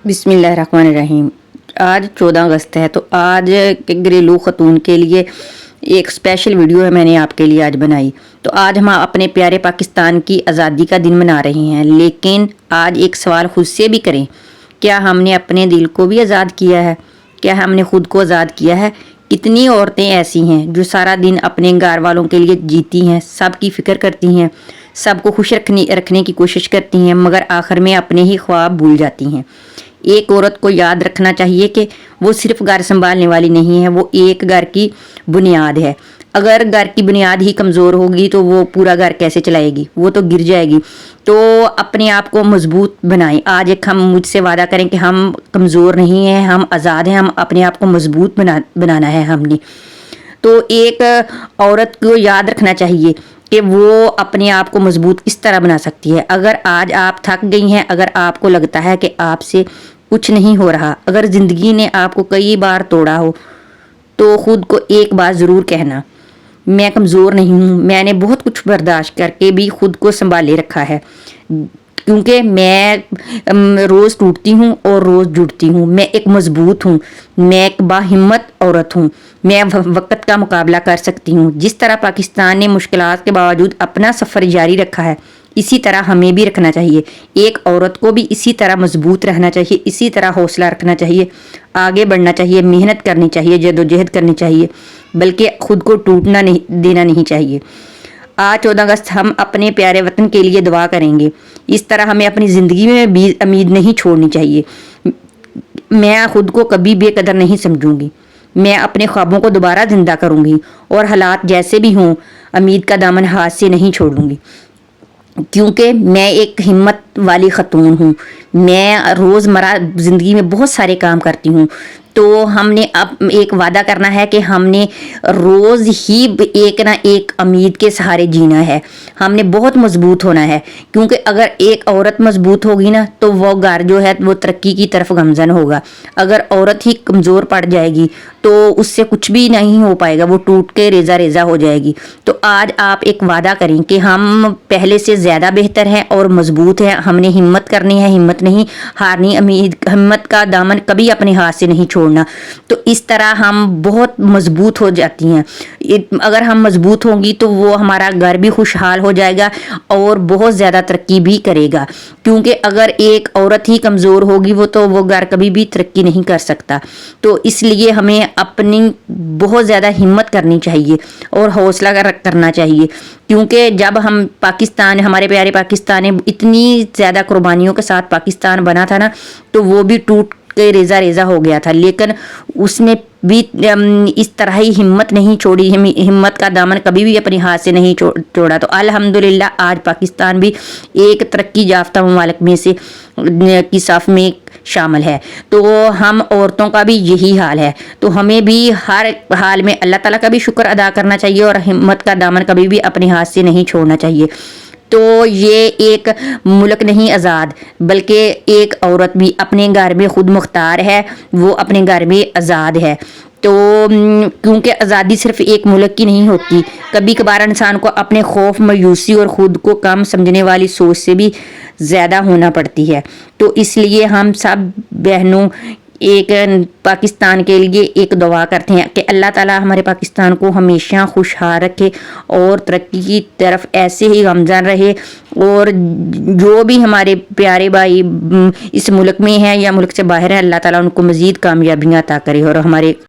बिस्मिल्लाहिर्रहमानिर्रहीम। आज 14 अगस्त है, तो आज घरेलू ख़तून के लिए एक स्पेशल वीडियो है मैंने आपके लिए आज बनाई। तो आज हम अपने प्यारे पाकिस्तान की आज़ादी का दिन मना रहे हैं, लेकिन आज एक सवाल खुद से भी करें, क्या हमने अपने दिल को भी आज़ाद किया है? क्या हमने खुद को आज़ाद किया है? कितनी औरतें ऐसी हैं जो सारा दिन अपने घर वालों के लिए जीती हैं, सबकी फ़िक्र करती हैं, सबको खुश रखने की कोशिश करती हैं, मगर आखिर में अपने ही ख्वाब भूल जाती हैं। एक औरत को याद रखना चाहिए कि वो सिर्फ घर संभालने वाली नहीं है, वो एक घर की बुनियाद है। अगर घर की बुनियाद ही कमज़ोर होगी तो वो पूरा घर कैसे चलाएगी? वो तो गिर जाएगी। तो अपने आप को मजबूत बनाएं। आज एक हम मुझसे वादा करें कि हम कमज़ोर नहीं हैं, हम आज़ाद हैं, हम अपने आप को मजबूत बनाना है हमने। तो एक औरत को याद रखना चाहिए कि वो अपने आप को मजबूत किस तरह बना सकती है। अगर आज आप थक गई हैं, अगर आपको लगता है कि आपसे कुछ नहीं हो रहा, अगर ज़िंदगी ने आपको कई बार तोड़ा हो, तो ख़ुद को एक बात ज़रूर कहना, मैं कमज़ोर नहीं हूँ, मैंने बहुत कुछ बर्दाश्त करके भी खुद को संभाले रखा है, क्योंकि मैं रोज़ टूटती हूँ और रोज़ जुड़ती हूँ। मैं एक मजबूत हूँ, मैं एक बाहिम्मत औरत हूँ, मैं वक्त का मुकाबला कर सकती हूँ। जिस तरह पाकिस्तान ने मुश्किलात के बावजूद अपना सफ़र जारी रखा है, इसी तरह हमें भी रखना चाहिए। एक औरत को भी इसी तरह मजबूत रहना चाहिए, इसी तरह हौसला रखना चाहिए, आगे बढ़ना चाहिए, मेहनत करनी चाहिए, जद्दोजहद करनी चाहिए, बल्कि खुद को टूटना नहीं देना नहीं चाहिए। आज 14 अगस्त हम अपने प्यारे वतन के लिए दुआ करेंगे। इस तरह हमें अपनी ज़िंदगी में भी उम्मीद नहीं छोड़नी चाहिए। मैं खुद को कभी बेकदर नहीं समझूंगी, मैं अपने ख्वाबों को दोबारा ज़िंदा करूंगी और हालात जैसे भी हों, उम्मीद का दामन हाथ से नहीं छोड़ूंगी, क्योंकि मैं एक हिम्मत वाली ख़तून हूँ। मैं रोज़मर्रा ज़िंदगी में बहुत सारे काम करती हूँ। तो हमने अब एक वादा करना है कि हमने रोज़ ही एक ना एक उम्मीद के सहारे जीना है। हमने बहुत मजबूत होना है, क्योंकि अगर एक औरत मजबूत होगी ना, तो वो घर जो है वो तरक्की की तरफ गमज़न होगा। अगर औरत ही कमज़ोर पड़ जाएगी तो उससे कुछ भी नहीं हो पाएगा, वो टूट के रेजा रेजा हो जाएगी। तो आज आप एक वादा करें कि हम पहले से ज़्यादा बेहतर हैं और मजबूत हैं। हमने हिम्मत करनी है, हिम्मत नहीं हारनी, हिम्मत का दामन कभी अपने हाथ से नहीं छोड़ना। तो इस तरह हम बहुत मजबूत हो जाती हैं। अगर हम मजबूत होंगी तो वो हमारा घर भी खुशहाल हो जाएगा और बहुत ज़्यादा तरक्की भी करेगा, क्योंकि अगर एक औरत ही कमज़ोर होगी वो घर कभी भी तरक्की नहीं कर सकता। तो इसलिए हमें अपनी बहुत ज़्यादा हिम्मत करनी चाहिए और हौसला करना चाहिए, क्योंकि जब हम पाकिस्तान, हमारे प्यारे पाकिस्तान ने इतनी ज़्यादा कुर्बानियों के साथ पाकिस्तान बना था ना, तो वो भी टूट के रेजा रेजा हो गया था, लेकिन उसने भी इस तरह ही हिम्मत नहीं छोड़ी, हिम्मत का दामन कभी भी अपने हाथ से नहीं छोड़ा। तो अल्हम्दुलिल्लाह आज पाकिस्तान भी एक तरक्की याफ्ता ममालिक में से की साफ में शामिल है। तो हम औरतों का भी यही हाल है। तो हमें भी हर हाल में अल्लाह ताला का भी शुक्र अदा करना चाहिए और हिम्मत का दामन कभी भी अपने हाथ से नहीं छोड़ना चाहिए। तो ये एक मुल्क नहीं आज़ाद, बल्कि एक औरत भी अपने घर में खुद मुख्तार है, वो अपने घर में आज़ाद है। तो क्योंकि आज़ादी सिर्फ एक मुल्क की नहीं होती, कभी कभार इंसान को अपने खौफ, मायूसी और ख़ुद को कम समझने वाली सोच से भी ज़्यादा होना पड़ती है। तो इसलिए हम सब बहनों एक पाकिस्तान के लिए एक दुआ करते हैं कि अल्लाह ताला हमारे पाकिस्तान को हमेशा खुशहाल रखे और तरक्की की तरफ ऐसे ही गमज़न रहे, और जो भी हमारे प्यारे भाई इस मुल्क में हैं या मुल्क से बाहर हैं, अल्लाह ताला उनको मज़ीद कामयाबियाँ अता करे और हमारे